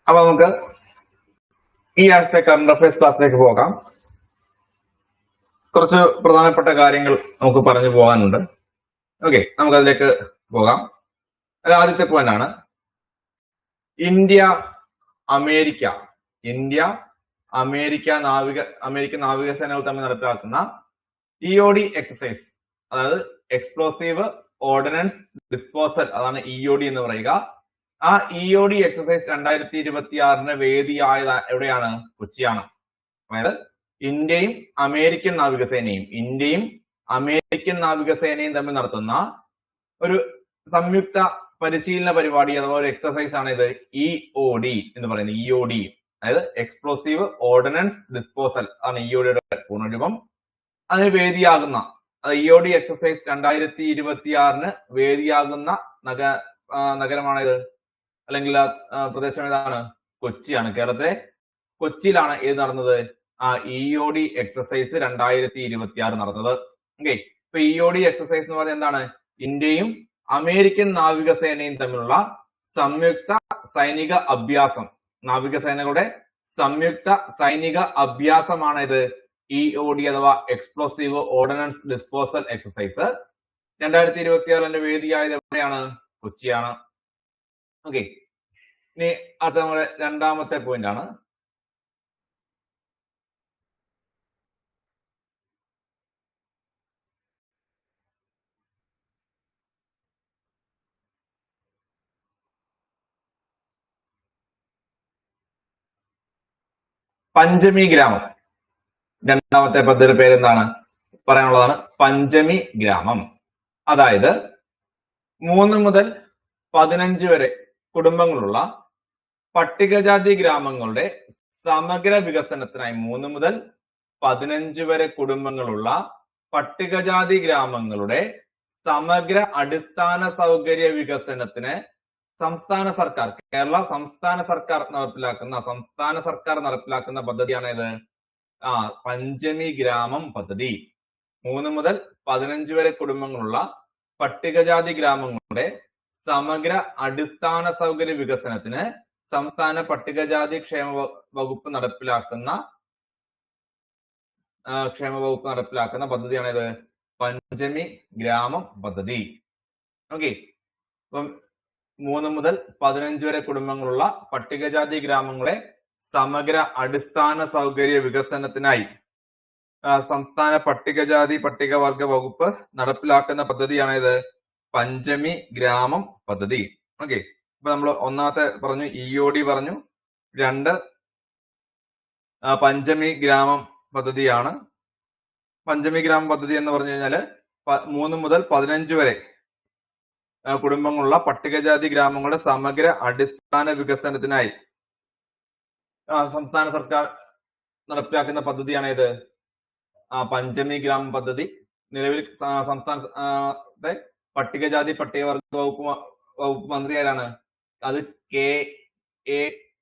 അപ്പൊ നമുക്ക് ഈ ആഴ്ചത്തെ കറണ്ട് അഫയേഴ്സ് ക്ലാസ്സിലേക്ക് പോകാം. കുറച്ച് പ്രധാനപ്പെട്ട കാര്യങ്ങൾ നമുക്ക് പറഞ്ഞു പോകാനുണ്ട്. ഓക്കെ, നമുക്കതിലേക്ക് പോകാം. അത് ആദ്യത്തെ പോയിന്റ് ആണ് ഇന്ത്യ അമേരിക്കൻ നാവികസേനകൾ തമ്മിൽ നടപ്പിലാക്കുന്ന ഇഒഡി എക്സസൈസ്, അതായത് എക്സ്പ്ലോസീവ് ഓർഡിനൻസ് ഡിസ്പോസൽ, അതാണ് ഇഒഡി എന്ന് പറയുക. ആ ഇഒഡി എക്സസൈസ് 2026 വേദിയായത് എവിടെയാണ്? കൊച്ചിയാണ്. അതായത് ഇന്ത്യയും അമേരിക്കൻ നാവികസേനയും തമ്മിൽ നടത്തുന്ന ഒരു സംയുക്ത പരിശീലന പരിപാടി അഥവാ ഒരു എക്സസൈസ് ആണ് ഇത് ഇഒഡി എന്ന് പറയുന്നത്. ഇഒഡി അതായത് എക്സ്പ്ലോസീവ് ഓർഡിനൻസ് ഡിസ്പോസൽ ആണ് ഇഒഡിയുടെ പൂർണ്ണരൂപം. അതിന് വേദിയാകുന്ന ഇഒഡി എക്സസൈസ് 2026 വേദിയാകുന്ന നഗരമാണിത്, അല്ലെങ്കിൽ പ്രദേശം ഏതാണ്? കൊച്ചിയാണ്. കേരളത്തിലെ കൊച്ചിയിലാണ് ഏത് നടന്നത്? ഇഒഡി എക്സസൈസ് 2026 നടന്നത്. ഓക്കെ, ഇപ്പൊ ഇഒഡി എക്സസൈസ് എന്ന് പറയുന്നത് എന്താണ്? ഇന്ത്യയും അമേരിക്കൻ നാവികസേനയും തമ്മിലുള്ള സംയുക്ത സൈനിക അഭ്യാസം, നാവികസേനകളുടെ സംയുക്ത സൈനിക അഭ്യാസമാണ് ഇത് ഇഒഡി അഥവാ എക്സ്പ്ലോസീവ് ഓർഡിനൻസ് ഡിസ്പോസൽ എക്സസൈസ്. 2026 വേദിയായത് എവിടെയാണ്? കൊച്ചിയാണ്. ഓക്കെ, ഇനി അടുത്ത നമ്മുടെ രണ്ടാമത്തെ പോയിന്റ് ആണ് പഞ്ചമി ഗ്രാമം. രണ്ടാമത്തെ പദ്ധതിയുടെ പേരെന്താണ് പറയാനുള്ളതാണ്? പഞ്ചമി ഗ്രാമം. അതായത് 3 മുതൽ 15 വരെ കുടുംബങ്ങളുള്ള പട്ടികജാതി ഗ്രാമങ്ങളുടെ സമഗ്ര വികസനത്തിനായി 3 മുതൽ 15 വരെ കുടുംബങ്ങളുള്ള പട്ടികജാതി ഗ്രാമങ്ങളുടെ സമഗ്ര അടിസ്ഥാന സൗകര്യ വികസനത്തിന് കേരള സംസ്ഥാന സർക്കാർ നടപ്പിലാക്കുന്ന പദ്ധതിയാണ് ഇത് പഞ്ചമി ഗ്രാമം പദ്ധതി. 3 മുതൽ 15 വരെ കുടുംബങ്ങളുള്ള പട്ടികജാതി ഗ്രാമങ്ങളുടെ സമഗ്ര അടിസ്ഥാന സൗകര്യ വികസനത്തിന് സംസ്ഥാന പട്ടികജാതി ക്ഷേമ വകുപ്പ് നടപ്പിലാക്കുന്ന പദ്ധതിയാണ് ഇത് പഞ്ചമി ഗ്രാമം പദ്ധതി. ഓക്കെ, അപ്പം 3 മുതൽ 15 വരെ കുടുംബങ്ങളുള്ള പട്ടികജാതി ഗ്രാമങ്ങളെ സമഗ്ര അടിസ്ഥാന സൗകര്യ വികസനത്തിനായി സംസ്ഥാന പട്ടികജാതി പട്ടികവർഗ വകുപ്പ് നടപ്പിലാക്കുന്ന പദ്ധതിയാണ് ഇത് പഞ്ചമി ഗ്രാമം പദ്ധതി. ഓക്കെ, ഇപ്പൊ നമ്മൾ ഒന്നാമത്തെ പറഞ്ഞു ഇഒഡി പറഞ്ഞു, 2 പഞ്ചമി ഗ്രാമം പദ്ധതിയാണ്. പഞ്ചമി ഗ്രാമ പദ്ധതി എന്ന് പറഞ്ഞു കഴിഞ്ഞാല് 3 മുതൽ 15 വരെ കുടുംബങ്ങളുള്ള പട്ടികജാതി ഗ്രാമങ്ങളുടെ സമഗ്ര അടിസ്ഥാന വികസനത്തിനായി സംസ്ഥാന സർക്കാർ നടപ്പിലാക്കുന്ന പദ്ധതിയാണ് ഇത് പഞ്ചമി ഗ്രാമ പദ്ധതി. നിലവിൽ സംസ്ഥാനത്തെ പട്ടികജാതി പട്ടികവർഗ വകുപ്പ് മന്ത്രി ആരാണ്? അത് കെ.എ.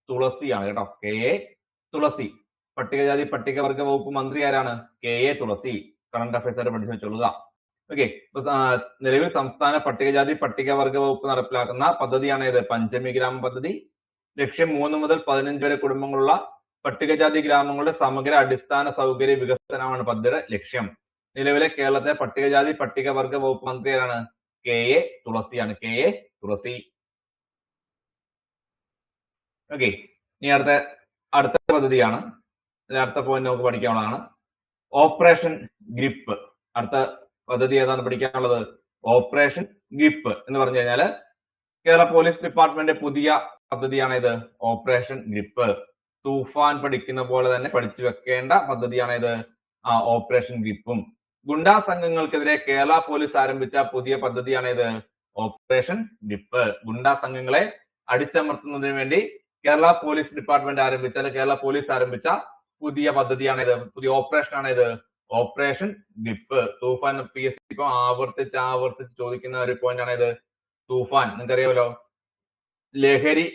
തുളസിയാണ് കേട്ടോ. കെ.എ. തുളസി. പട്ടികജാതി പട്ടികവർഗ വകുപ്പ് മന്ത്രി ആരാണ്? കെ.എ. തുളസി. കറണ്ട് അഫയേഴ്സ് ആയിട്ട് പഠിച്ചു വെച്ചോളുക. ഓക്കെ, നിലവിൽ സംസ്ഥാന പട്ടികജാതി പട്ടികവർഗ വകുപ്പ് നടപ്പിലാക്കുന്ന പദ്ധതിയാണ് ഇത് പഞ്ചമി ഗ്രാമ പദ്ധതി. ലക്ഷ്യം 3 മുതൽ 15 വരെ കുടുംബങ്ങളുള്ള പട്ടികജാതി ഗ്രാമങ്ങളുടെ സമഗ്ര അടിസ്ഥാന സൗകര്യ വികസനമാണ് പദ്ധതിയുടെ ലക്ഷ്യം. നിലവിലെ കേരളത്തിലെ പട്ടികജാതി പട്ടികവർഗ വകുപ്പ് മന്ത്രിയാണ് കെ.എ. തുളസിയാണ്. കെ.എ. തുളസി. ഓക്കെ, ഇനി അടുത്ത പദ്ധതിയാണ്. അടുത്ത പോയിന്റ് നമുക്ക് പഠിക്കാനുള്ളതാണ് ഓപ്പറേഷൻ ഗ്രിപ്പ്. അടുത്ത പദ്ധതി ഏതാണ് പഠിക്കാനുള്ളത്? ഓപ്പറേഷൻ ഗ്രിപ്പ് എന്ന് പറഞ്ഞു കഴിഞ്ഞാല് കേരള പോലീസ് ഡിപ്പാർട്ട്മെന്റ് പുതിയ പദ്ധതിയാണ് ഇത് ഓപ്പറേഷൻ ഗ്രിപ്പ്. തൂഫാൻ പഠിക്കുന്ന പോലെ തന്നെ പഠിച്ചു വെക്കേണ്ട പദ്ധതിയാണ് ഇത് ഓപ്പറേഷൻ ഗ്രിപ്പും. ഗുണ്ടാ സംഘങ്ങൾക്കെതിരെ കേരള പോലീസ് ആരംഭിച്ച പുതിയ പദ്ധതിയാണ് ഇത് ഓപ്പറേഷൻ ഗ്രിപ്പ്. ഗുണ്ടാ സംഘങ്ങളെ അടിച്ചമർത്തുന്നതിന് വേണ്ടി കേരള പോലീസ് ഡിപ്പാർട്ട്മെന്റ് ആരംഭിച്ച പുതിയ പദ്ധതിയാണ് ഇത്, പുതിയ ഓപ്പറേഷനാണ് ഇത് ഓപ്പറേഷൻ ഗ്രിപ്പ്. തൂഫാൻ PSC ഇപ്പൊ ആവർത്തിച്ച് ചോദിക്കുന്ന ഒരു പോയിന്റ് ആണ് ഇത് തൂഫാൻ. നിങ്ങൾക്കറിയാമല്ലോ, ലഹരി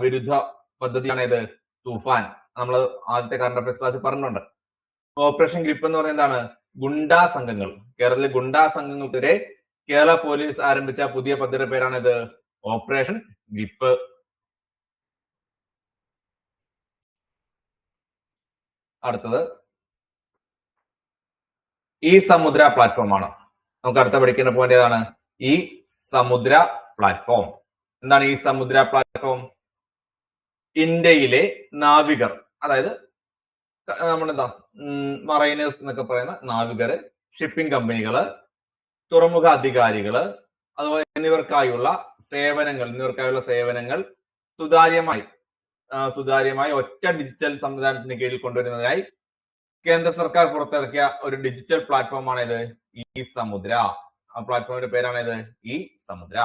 വിരുദ്ധ പദ്ധതിയാണ് ഇത് തൂഫാൻ. നമ്മൾ ആദ്യത്തെ കറണ്ട് അഫയേഴ്സ് ക്ലാസ്സിൽ പറഞ്ഞിട്ടുണ്ട്. ഓപ്പറേഷൻ ഗ്രിപ്പ് എന്ന് പറയുന്നത് എന്താണ്? ഗുണ്ടാ സംഘങ്ങൾ, കേരളത്തിലെ ഗുണ്ടാ സംഘങ്ങൾക്കെതിരെ കേരള പോലീസ് ആരംഭിച്ച പുതിയ പദ്ധതിയുടെ പേരാണ് ഇത് ഓപ്പറേഷൻ ഗ്രിപ്പ്. അടുത്തത് ഈ സമുദ്ര പ്ലാറ്റ്ഫോം ആണ്. നമുക്ക് അടുത്ത പഠിക്കുന്ന പോയിന്റ് ഏതാണ്? ഈ സമുദ്ര പ്ലാറ്റ്ഫോം. എന്താണ് ഈ സമുദ്ര പ്ലാറ്റ്ഫോം? ഇന്ത്യയിലെ നാവികർ, അതായത് നമ്മളെന്താ മറൈനേഴ്സ് എന്നൊക്കെ പറയുന്ന നാവികര്, ഷിപ്പിംഗ് കമ്പനികള്, തുറമുഖ അധികാരികള്, അതുപോലെ എന്നിവർക്കായുള്ള സേവനങ്ങൾ സുതാര്യമായി ഒറ്റ ഡിജിറ്റൽ സംവിധാനത്തിന് കീഴിൽ കൊണ്ടുവരുന്നതിനായി കേന്ദ്ര സർക്കാർ പുറത്തിറക്കിയ ഒരു ഡിജിറ്റൽ പ്ലാറ്റ്ഫോം ആണ് ഇത് ഈ സമുദ്ര. ആ പ്ലാറ്റ്ഫോമിന്റെ പേരാണിത് ഈ സമുദ്ര.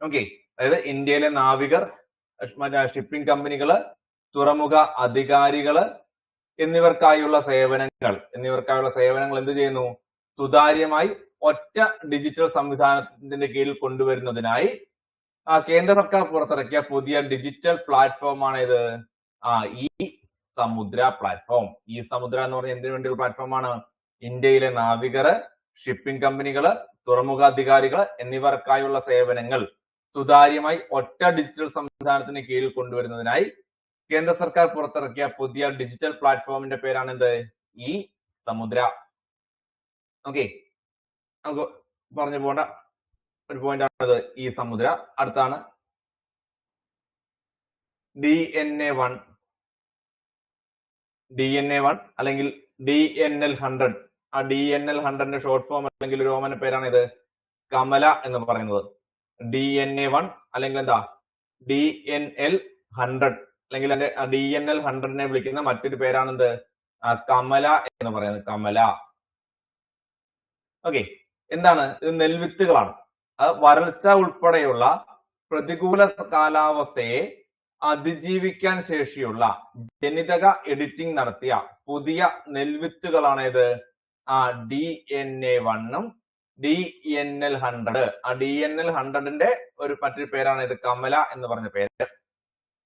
ഓക്കെ, അതായത് ഇന്ത്യയിലെ നാവികർ, ഷിപ്പിംഗ് കമ്പനികള്, തുറമുഖ അധികാരികള് എന്നിവർക്കായുള്ള സേവനങ്ങൾ എന്ത് ചെയ്യുന്നു? സുതാര്യമായി ഒറ്റ ഡിജിറ്റൽ സംവിധാനത്തിന്റെ കീഴിൽ കൊണ്ടുവരുന്നതിനായി കേന്ദ്ര സർക്കാർ പുറത്തിറക്കിയ പുതിയ ഡിജിറ്റൽ പ്ലാറ്റ്ഫോം ആണ് ഇത് ഈ സമുദ്ര പ്ലാറ്റ്ഫോം. ഈ സമുദ്ര എന്ന് പറഞ്ഞാൽ എന്തിനു വേണ്ടിയുള്ള പ്ലാറ്റ്ഫോം ആണ്? ഇന്ത്യയിലെ നാവികര്, ഷിപ്പിംഗ് കമ്പനികള്, തുറമുഖ അധികാരികൾ എന്നിവർക്കായുള്ള സേവനങ്ങൾ സുതാര്യമായി ഒറ്റ ഡിജിറ്റൽ സംവിധാനത്തിന് കീഴിൽ കൊണ്ടുവരുന്നതിനായി കേന്ദ്ര സർക്കാർ പുറത്തിറക്കിയ പുതിയ ഡിജിറ്റൽ പ്ലാറ്റ്ഫോമിന്റെ പേരാണ് എന്ത്? ഈ സമുദ്ര. ഓക്കെ, നമുക്ക് പറഞ്ഞു പോകേണ്ട ഒരു പോയിന്റ് ആണത് ഈ സമുദ്ര. അടുത്താണ് DNA1 അല്ലെങ്കിൽ DNL100. ആ DNL100ന്റെ ഷോർട്ട് ഫോം അല്ലെങ്കിൽ രോമന പേരാണ് ഇത് കമല എന്ന് പറയുന്നത്. DNA1 അല്ലെങ്കിൽ എന്താ DNL100 അല്ലെങ്കിൽ DNL100നെ വിളിക്കുന്ന മറ്റൊരു പേരാണെന്ത്? കമല എന്ന് പറയുന്നത്. കമല. ഓക്കെ, എന്താണ് ഇത്? നെൽവിത്തുകളാണ്. വരൾച്ച ഉൾപ്പെടെയുള്ള പ്രതികൂല കാലാവസ്ഥയെ അതിജീവിക്കാൻ ശേഷിയുള്ള ജനിതക എഡിറ്റിംഗ് നടത്തിയ പുതിയ നെൽവിത്തുകളാണ് ഇത് DNA1ഉം DNL100. ആ DNL100ന്റെ മറ്റൊരു പേരാണ് ഇത് കമല എന്ന് പറഞ്ഞ പേര്.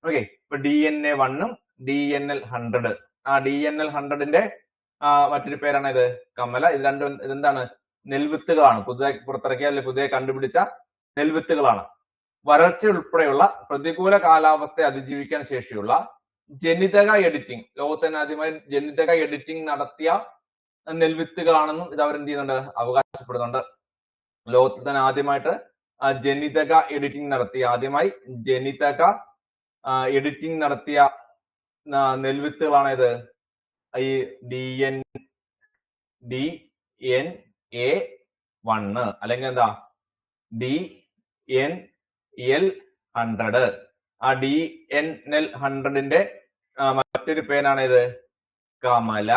ഓക്കെ, ഇപ്പൊ DNA1ഉം DNL100. ആ DNL100ന്റെ മറ്റൊരു പേരാണ് ഇത് കമല. ഇത് രണ്ടും ഇതെന്താണ്? നെൽവിത്തുകളാണ്. പുതുതായി പുറത്തിറക്കിയ അല്ലെങ്കിൽ പുതിയ കണ്ടുപിടിച്ച നെൽവിത്തുകളാണ്. വരൾച്ച ഉൾപ്പെടെയുള്ള പ്രതികൂല കാലാവസ്ഥയെ അതിജീവിക്കാൻ ശേഷിയുള്ള ജനിതക എഡിറ്റിംഗ്, ലോകത്തിന് ആദ്യമായി ജനിതക എഡിറ്റിംഗ് നടത്തിയ നെൽവിത്തുകളാണെന്നും ഇത് അവരെന്ത് ചെയ്യുന്നുണ്ട്? അവകാശപ്പെടുന്നുണ്ട്. ലോകത്തിൽ തന്നെ ആദ്യമായിട്ട് ജനിതക എഡിറ്റിംഗ് നടത്തിയ നെൽവിത്തുകളാണ് ഇത് ഈ DNA1 അല്ലെങ്കിൽ എന്താ DNL100. ആ DNL100ന്റെ മറ്റൊരു പേരാണ് ഇത് കമല.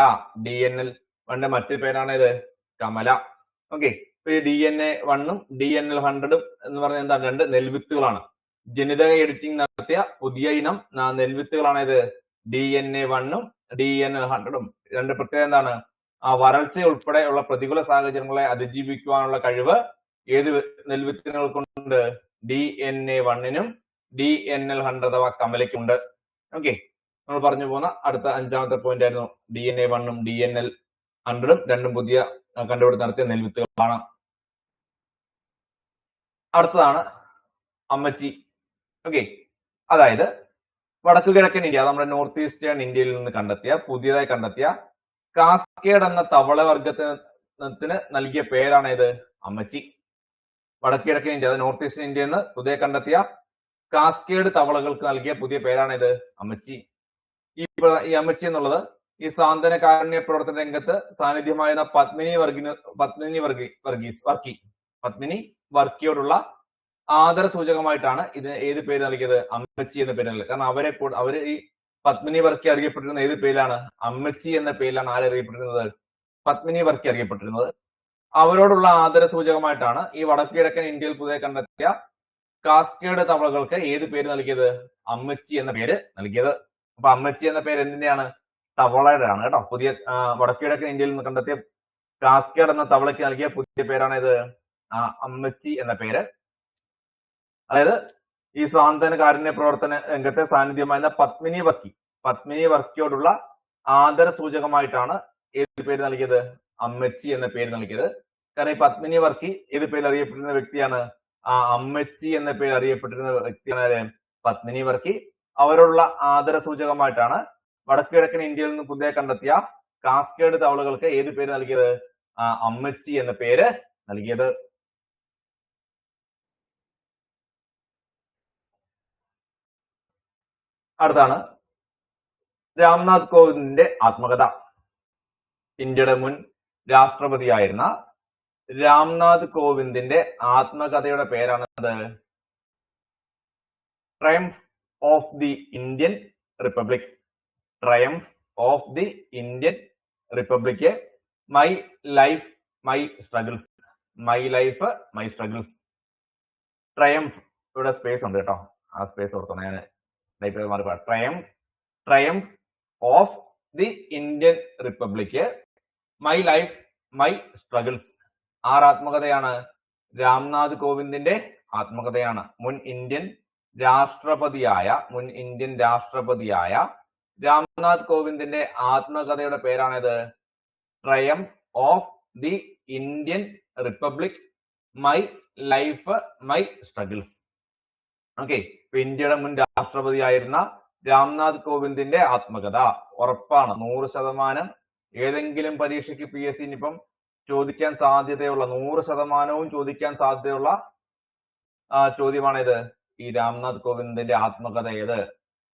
DNL1ന്റെ മറ്റൊരു പേരാണ് ഇത് കമല. ഓക്കെ, ഇപ്പൊ ഈ DNA1ഉം DNL100ഉം എന്ന് പറഞ്ഞ എന്താണ്? രണ്ട് നെൽവിത്തുകളാണ്. ജനിതക എഡിറ്റിംഗ് നടത്തിയ പുതിയ ഇനം നെൽവിത്തുകളാണ് ഇത് DNA1ഉം DNL100ഉം. രണ്ട് പ്രത്യേകത എന്താണ്? ആ വരൾച്ച ഉൾപ്പെടെയുള്ള പ്രതികൂല സാഹചര്യങ്ങളെ അതിജീവിക്കുവാനുള്ള കഴിവ് ഏത് നെൽവിത്തുകൾക്കുണ്ട്? DNA1നും DNL100 അഥവാ കമലയ്ക്കുണ്ട്. ഓക്കെ, നമ്മൾ പറഞ്ഞു പോകുന്ന അടുത്ത അഞ്ചാമത്തെ പോയിന്റ് ആയിരുന്നു DNA1ഉം DNL100ഉം രണ്ടും പുതിയ കണ്ടുപിടുത്തം നടത്തിയ നെൽവിത്തുകളാണ്. അടുത്തതാണ് അമ്മച്ചി. ഓക്കെ, അതായത് വടക്കു കിഴക്കൻ ഇന്ത്യ, നമ്മുടെ നോർത്ത് ഈസ്റ്റേൺ ഇന്ത്യയിൽ നിന്ന് പുതിയതായി കണ്ടെത്തിയ കാസ്കേഡ് എന്ന തവള വർഗത്തിന് നൽകിയ പേരാണ് ഇത് അമ്മച്ചി. വടക്കു കിഴക്കൻ ഇന്ത്യ, നോർത്ത് ഈസ്റ്റേൺ ഇന്ത്യയിൽ നിന്ന് പുതിയ കണ്ടെത്തിയ കാസ്കേഡ് തവളകൾക്ക് നൽകിയ പുതിയ പേരാണ് ഇത് അമ്മച്ചി. ഈ അമ്മച്ചി എന്നുള്ളത് ഈ സാന്ത്വന കാരുണ്യ പ്രവർത്തന രംഗത്ത് സാന്നിധ്യമായിരുന്ന പത്മിനി വർക്കിയോടുള്ള ആദര സൂചകമായിട്ടാണ് ഇതിന് ഏത് പേര് നൽകിയത്? അമ്മച്ചി എന്ന പേര് നൽകിയത്. കാരണം അവര് ഈ പത്മിനി വർക്കി അറിയപ്പെട്ടിരുന്ന ഏത് പേരിലാണ്? അമ്മച്ചി എന്ന പേരിലാണ് ആരറിയപ്പെട്ടിരുന്നത്? പത്മിനി വർക്കി അറിയപ്പെട്ടിരുന്നത്. അവരോടുള്ള ആദര സൂചകമായിട്ടാണ് ഈ വടക്കു കിഴക്കൻ ഇന്ത്യയിൽ പുതിയ കണ്ടെത്തിയ കാസ്കേഡ് തവളകൾക്ക് ഏത് പേര് നൽകിയത്? അമ്മച്ചി എന്ന പേര് നൽകിയത്. അപ്പൊ അമ്മച്ചി എന്ന പേര് എന്തിന്റെയാണ്? തവളയുടെ ആണ് കേട്ടോ. പുതിയ വടക്കു കിഴക്കൻ ഇന്ത്യയിൽ നിന്ന് കണ്ടെത്തിയ കാസ്കേഡ് എന്ന തവളയ്ക്ക് നൽകിയ പുതിയ പേരാണ് ഇത് അമ്മച്ചി എന്ന പേര്. അതായത് ഈ സാന്ത്വന കാരുണ്യ പ്രവർത്തന രംഗത്തെ സാന്നിധ്യമായിരുന്ന പത്മിനി വർക്കിയോടുള്ള ആദര സൂചകമായിട്ടാണ് ഏത് പേര് നൽകിയത്? അമ്മച്ചി എന്ന പേര് നൽകിയത്. കാരണം ഈ പത്മിനി വർക്കി ഏത് പേര് അറിയപ്പെടുന്ന വ്യക്തിയാണ്? അമ്മച്ചി എന്ന പേര് അറിയപ്പെട്ടിരുന്ന വ്യക്തിയാണ് പത്മിനി വർക്കി. അവരുള്ള ആദര സൂചകമായിട്ടാണ് വടക്ക് കിഴക്കൻ ഇന്ത്യയിൽ നിന്ന് പുതിയ കണ്ടെത്തിയ കാസ്കേഡ് തവളകൾക്ക് ഏത് പേര് നൽകിയത്? അമ്മച്ചി എന്ന പേര് നൽകിയത്. അടുത്താണ് രാംനാഥ് കോവിന്ദിന്റെ ആത്മകഥ. ഇന്ത്യയുടെ മുൻ രാഷ്ട്രപതിയായിരുന്ന രാംനാഥ് കോവിന്ദിന്റെ ആത്മകഥയുടെ പേരാണത് triumph of the Indian republic. Triumph of the Indian republic. My life my struggles. My life my struggles. Triumph, ഇവിടെ സ്പേസ് ഉണ്ട് കേട്ടോ, ആ സ്പേസ് ഓർത്തോ, ഞാൻ ടൈപ്പ് ചെയ്ത് മാറി. Triumph of the Indian republic. My life my struggles. ആത്മകഥയാണ്? രാംനാഥ് കോവിന്ദിന്റെ ആത്മകഥയാണ്. മുൻ ഇന്ത്യൻ രാഷ്ട്രപതിയായ രാംനാഥ് കോവിന്ദിന്റെ ആത്മകഥയുടെ പേരാണിത് triumph of the Indian republic. My life my struggles. Okay, ഇപ്പൊ ഇന്ത്യയുടെ മുൻ രാഷ്ട്രപതിയായിരുന്ന രാംനാഥ് കോവിന്ദിന്റെ ആത്മകഥ ഉറപ്പാണ്, 100% ഏതെങ്കിലും പരീക്ഷയ്ക്ക് PSC ഇനിയിപ്പം ചോദിക്കാൻ സാധ്യതയുള്ള 100% ചോദിക്കാൻ സാധ്യതയുള്ള ചോദ്യമാണിത്. ഈ രാംനാഥ് കോവിന്ദിന്റെ ആത്മകഥ ഏത്?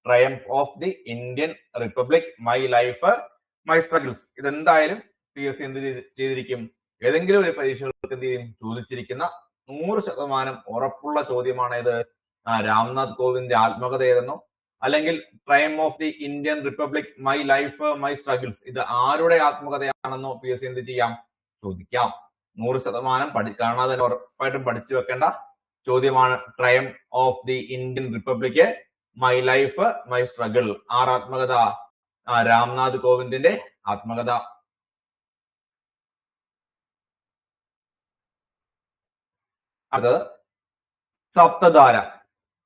Triumph of the Indian republic, my life my struggles. ഇതെന്തായാലും PSC എന്ത് ചെയ്തിരിക്കും? ഏതെങ്കിലും ഒരു പരീക്ഷകൾക്ക് എന്ത് ചെയ്യും? ചോദിച്ചിരിക്കുന്ന 100% ഉറപ്പുള്ള ചോദ്യമാണിത്. രാംനാഥ് കോവിന്ദിന്റെ ആത്മകഥ ഏതെന്നോ അല്ലെങ്കിൽ triumph of the Indian republic, my life my struggles, ഇത് ആരുടെ ആത്മകഥയാണെന്നോ PSC എന്ത് ചെയ്യാം? ചോദിക്കാം. 100% കാണാതെ ഉറപ്പായിട്ടും പഠിച്ചു വെക്കേണ്ട ചോദ്യമാണ് triumph of the Indian republic, my life my struggle. ആത്മകഥ? രാംനാഥ് കോവിന്ദിന്റെ ആത്മകഥ. അത് സപ്തധാര.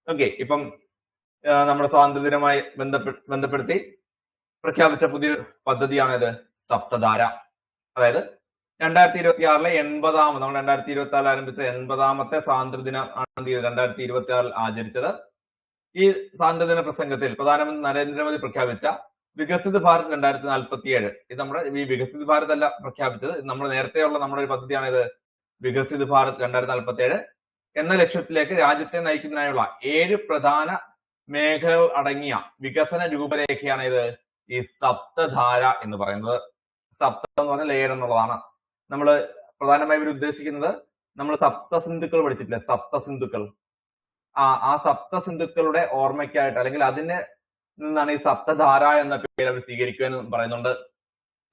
ഓക്കെ, ഇപ്പം നമ്മുടെ സ്വാതന്ത്ര്യദിനമായി ബന്ധപ്പെടുത്തി പ്രഖ്യാപിച്ച പുതിയൊരു പദ്ധതിയാണിത് സപ്തധാര. അതായത് 2026 80ാമത്, നമ്മൾ 2024 ആരംഭിച്ച 80ാമത്തെ സ്വാതന്ത്ര്യദിനം ആണ് 2026 ആചരിച്ചത്. ഈ സ്വാതന്ത്ര്യദിന പ്രസംഗത്തിൽ പ്രധാനമന്ത്രി നരേന്ദ്രമോദി പ്രഖ്യാപിച്ച വികസിത് ഭാരത് 2047, ഇത് നമ്മുടെ ഈ വികസിത് ഭാരത് അല്ല പ്രഖ്യാപിച്ചത്, ഇത് നമ്മൾ നേരത്തെയുള്ള നമ്മുടെ ഒരു പദ്ധതിയാണിത് വികസിത് ഭാരത് 2047 എന്ന ലക്ഷ്യത്തിലേക്ക് രാജ്യത്തെ നയിക്കുന്നതിനായുള്ള 7 പ്രധാന മേഖലകൾ അടങ്ങിയ വികസന രൂപരേഖയാണ് ഇത് ഈ സപ്തധാര എന്ന് പറയുന്നത്. സപ്ത എന്ന് പറഞ്ഞാൽ ലെയർ എന്നുള്ളതാണ്. നമ്മൾ പ്രധാനമായും ഇവർ ഉദ്ദേശിക്കുന്നത്, നമ്മൾ സപ്തസിന്ധുക്കൾ പഠിച്ചിട്ടില്ലേ? സപ്തസിന്ധുക്കൾ. ആ സപ്തസിന്ധുക്കളുടെ ഓർമ്മയ്ക്കായിട്ട് അല്ലെങ്കിൽ അതിന് നിന്നാണ് ഈ സപ്തധാര എന്ന പേര് അവർ സ്വീകരിക്കുക എന്ന് പറയുന്നുണ്ട്.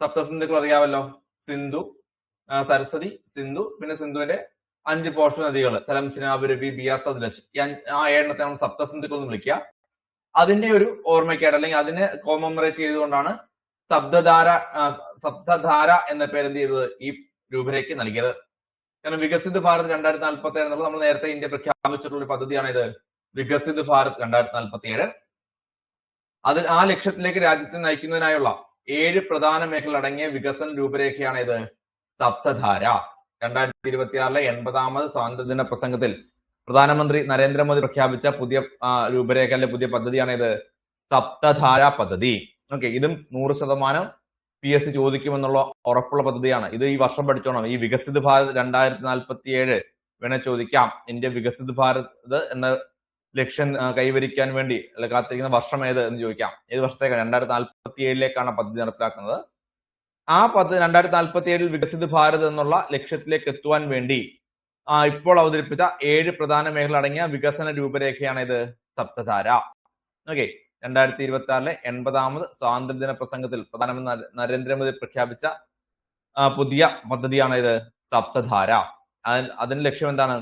സപ്തസിന്ധുക്കൾ അറിയാമല്ലോ, സിന്ധു, സരസ്വതി, സിന്ധു, പിന്നെ സിന്ധുവിന്റെ 5 പോഷക നദികൾ ചലം, ചിനാബ്, രവി, ബിയാർ, സത്ലജ്. ആ 7 നമ്മൾ സപ്തസിന്ധുക്കൾ എന്ന് വിളിക്കുക. അതിന്റെ ഒരു ഓർമ്മയ്ക്കായിട്ട് അല്ലെങ്കിൽ അതിനെ കോമമറേറ്റ് ചെയ്തുകൊണ്ടാണ് സപ്തധാര എന്ന പേര് എന്ത് ചെയ്തത്? ഈ രൂപരേഖ നൽകിയത്. കാരണം വികസിത് ഭാരത് 2047 എന്നുള്ളത് നമ്മൾ നേരത്തെ ഇന്ത്യ പ്രഖ്യാപിച്ചിട്ടുള്ള ഒരു പദ്ധതിയാണ് ഇത് വികസിത് ഭാരത് 2047. ആ ലക്ഷ്യത്തിലേക്ക് രാജ്യത്തെ നയിക്കുന്നതിനായുള്ള 7 പ്രധാന മേഖല അടങ്ങിയ വികസന രൂപരേഖയാണ് ഇത് സപ്തധാര. 2026 80ാമത് സ്വാതന്ത്ര്യദിന പ്രസംഗത്തിൽ പ്രധാനമന്ത്രി നരേന്ദ്രമോദി പ്രഖ്യാപിച്ച പുതിയ രൂപരേഖ അല്ലെ പുതിയ പദ്ധതിയാണ് ഇത് സപ്തധാര പദ്ധതി. ഓക്കെ, ഇതും 100% PSC ചോദിക്കുമെന്നുള്ള ഉറപ്പുള്ള പദ്ധതിയാണ്. ഇത് ഈ വർഷം പഠിച്ചോണം. ഈ വികസിത് ഭാരത് 2047 വേണേ ചോദിക്കാം. ഇന്ത്യ വികസിത് ഭാരത് എന്ന ലക്ഷ്യം കൈവരിക്കാൻ വേണ്ടി അല്ലെ കാത്തിരിക്കുന്ന വർഷം ഏത് എന്ന് ചോദിക്കാം. ഏത് വർഷത്തേക്കാണ്? 2047 പദ്ധതി നടപ്പിലാക്കുന്നത്. ആ പദ്ധതി 2047 വികസിത് ഭാരത് എന്നുള്ള ലക്ഷ്യത്തിലേക്ക് എത്തുവാൻ വേണ്ടി ഇപ്പോൾ അവതരിപ്പിച്ച 7 പ്രധാന മേഖല അടങ്ങിയ വികസന രൂപരേഖയാണ് ഇത് സപ്തധാര. ഓക്കെ, 2026 80ാമത് സ്വാതന്ത്ര്യദിന പ്രസംഗത്തിൽ പ്രധാനമന്ത്രി നരേന്ദ്രമോദി പ്രഖ്യാപിച്ച പുതിയ പദ്ധതിയാണ് ഇത് സപ്തധാര. അതിന്റെ ലക്ഷ്യം എന്താണ്?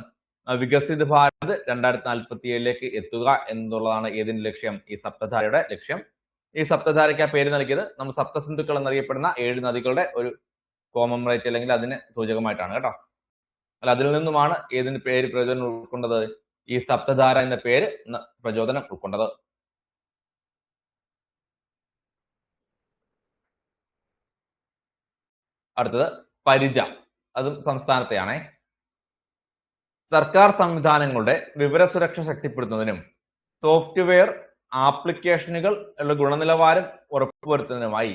വികസിത് ഭാരത് 2047 എത്തുക എന്നുള്ളതാണ് ഏതിന്റെ ലക്ഷ്യം? ഈ സപ്തധാരയുടെ ലക്ഷ്യം. ഈ സപ്തധാരയ്ക്ക് ആ പേര് നൽകിയത് നമ്മൾ സപ്തസിന്ധുക്കൾ എന്നറിയപ്പെടുന്ന 7 നദികളുടെ ഒരു കോമമറേറ്റ് അല്ലെങ്കിൽ അതിന് സൂചകമായിട്ടാണ് കേട്ടോ. അല്ല, അതിൽ നിന്നുമാണ് ഏതിന്റെ പേര് പ്രചോദനം ഉൾക്കൊണ്ടത്? ഈ സപ്തധാര എന്ന പേര് പ്രചോദനം ഉൾക്കൊണ്ടത്. അടുത്തത് പരിജ, അതും സംസ്ഥാനത്തെയാണേ. സർക്കാർ സംവിധാനങ്ങളുടെ വിവരസുരക്ഷ ശക്തിപ്പെടുത്തുന്നതിനും സോഫ്റ്റ്വെയർ ആപ്ലിക്കേഷനുകൾ ഗുണനിലവാരം ഉറപ്പുവരുത്തുന്നതിനുമായി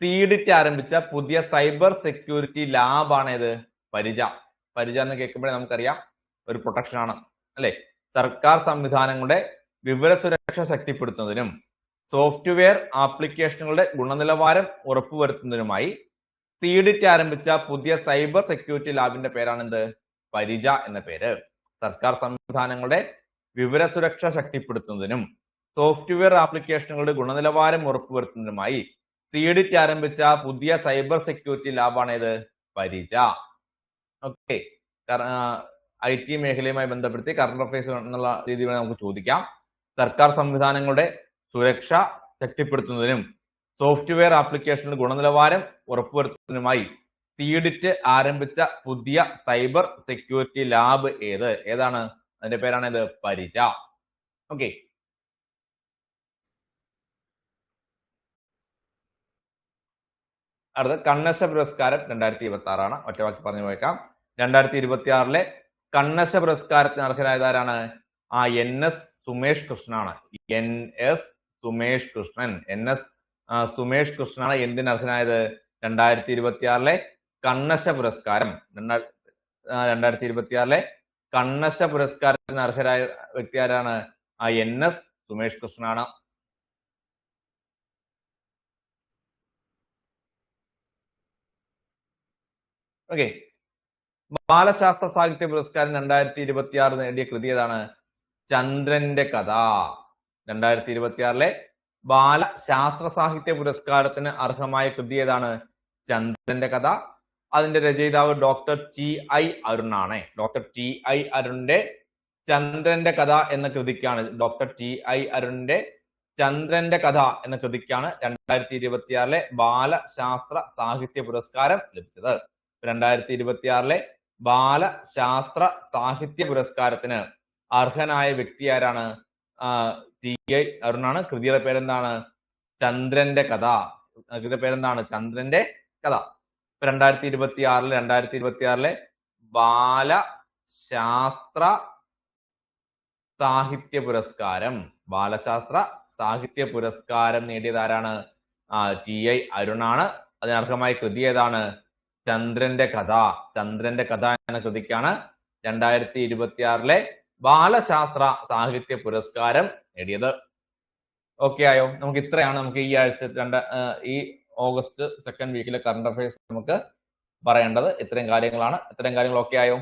സീഡിറ്റ് ആരംഭിച്ച പുതിയ സൈബർ സെക്യൂരിറ്റി ലാബാണ് ഇത് പരിജ. പരിജ എന്ന് കേൾക്കുമ്പോഴേ നമുക്കറിയാം ഒരു പ്രൊട്ടക്ഷൻ ആണ് അല്ലെ. സർക്കാർ സംവിധാനങ്ങളുടെ വിവര സുരക്ഷ ശക്തിപ്പെടുത്തുന്നതിനും സോഫ്റ്റ്വെയർ ആപ്ലിക്കേഷനുകളുടെ ഗുണനിലവാരം ഉറപ്പുവരുത്തുന്നതിനുമായി സീഡിറ്റ് ആരംഭിച്ച പുതിയ സൈബർ സെക്യൂരിറ്റി ലാബിന്റെ പേരാണെന്ത്? പരിജ എന്ന പേര്. സർക്കാർ സംവിധാനങ്ങളുടെ വിവര സുരക്ഷ ശക്തിപ്പെടുത്തുന്നതിനും സോഫ്റ്റ്വെയർ ആപ്ലിക്കേഷനുകളുടെ ഗുണനിലവാരം ഉറപ്പുവരുത്തുന്നതിനുമായി സീഡിറ്റ് ആരംഭിച്ച പുതിയ സൈബർ സെക്യൂരിറ്റി ലാബാണ് ഇത്? പരിജ. ഓക്കെ, IT മേഖലയുമായി ബന്ധപ്പെടുത്തി കറണ്ട് അഫയേഴ്സ് എന്നുള്ള രീതിയിൽ നമുക്ക് ചോദിക്കാം. സർക്കാർ സംവിധാനങ്ങളുടെ സുരക്ഷ ശക്തിപ്പെടുത്തുന്നതിനും സോഫ്റ്റ്വെയർ ആപ്ലിക്കേഷനുകളുടെ ഗുണനിലവാരം ഉറപ്പുവരുത്തുന്നതിനുമായി സീഡിറ്റ് ആരംഭിച്ച പുതിയ സൈബർ സെക്യൂരിറ്റി ലാബ് ഏതാണ്? അതിന്റെ പേരാണ് ഇത്? പരിജ. ഓക്കെ, അടുത്ത കണ്ണശ പുരസ്കാരം 2026 ഒറ്റവാക്കി പറഞ്ഞു പോയേക്കാം. 2026 കണ്ണശ പുരസ്കാരത്തിന് അർഹരായതാരാണ്? NS Sumesh കൃഷ്ണനാണ്. NS Sumesh Krishnan. NS Sumesh കൃഷ്ണനാണ് എന്തിന് അർഹനായത്? 2026 കണ്ണശ പുരസ്കാരം. 2026 കണ്ണശ പുരസ്കാരത്തിന് അർഹരായ വ്യക്തി ആരാണ്? NS സുമേഷ് കൃഷ്ണനാണ്. ഓക്കെ, ബാലശാസ്ത്ര സാഹിത്യ പുരസ്കാരം 2026 നേടിയ കൃതി ഏതാണ്? ചന്ദ്രന്റെ കഥ. 2026 ബാലശാസ്ത്ര സാഹിത്യ പുരസ്കാരത്തിന് അർഹമായ കൃതി ഏതാണ്? ചന്ദ്രന്റെ കഥ. അതിന്റെ രചയിതാവ് ഡോക്ടർ TI അരുണാണ്. ഡോക്ടർ TI അരുണിന്റെ ചന്ദ്രന്റെ കഥ എന്ന കൃതിക്കാണ് അരുണിന്റെ ചന്ദ്രന്റെ കഥ എന്ന കൃതിക്കാണ് 2026 ബാലശാസ്ത്ര സാഹിത്യ പുരസ്കാരം ലഭിച്ചത്. 2026 ബാലശാസ്ത്ര സാഹിത്യ പുരസ്കാരത്തിന് അർഹനായ വ്യക്തി ആരാണ്? TI അരുണാണ്. കൃതിയുടെ പേരെന്താണ്? ചന്ദ്രന്റെ കഥ. കൃതിയുടെ പേരെന്താണ്? ചന്ദ്രന്റെ കഥ. 2026 ബാലശാസ്ത്ര സാഹിത്യ പുരസ്കാരം നേടിയതാരാണ്? TI അരുണാണ്. അതിനർഹമായ കൃതി ഏതാണ്? ചന്ദ്രന്റെ കഥ. ചന്ദ്രന്റെ കഥ എന്ന കൃതിക്കാണ് 2026 ബാലശാസ്ത്ര സാഹിത്യ പുരസ്കാരം നേടിയത്. ഓക്കെ ആയോ? നമുക്ക് ഇത്രയാണ് നമുക്ക് ഈ ആഴ്ച ഈ ഓഗസ്റ്റ് 2nd വീക്കിലെ കറണ്ട് അഫയേഴ്സ് നമുക്ക് പറയേണ്ടത്. ഇത്രയും കാര്യങ്ങളാണ്. ഇത്രയും കാര്യങ്ങൾ ഓക്കെ ആയോ?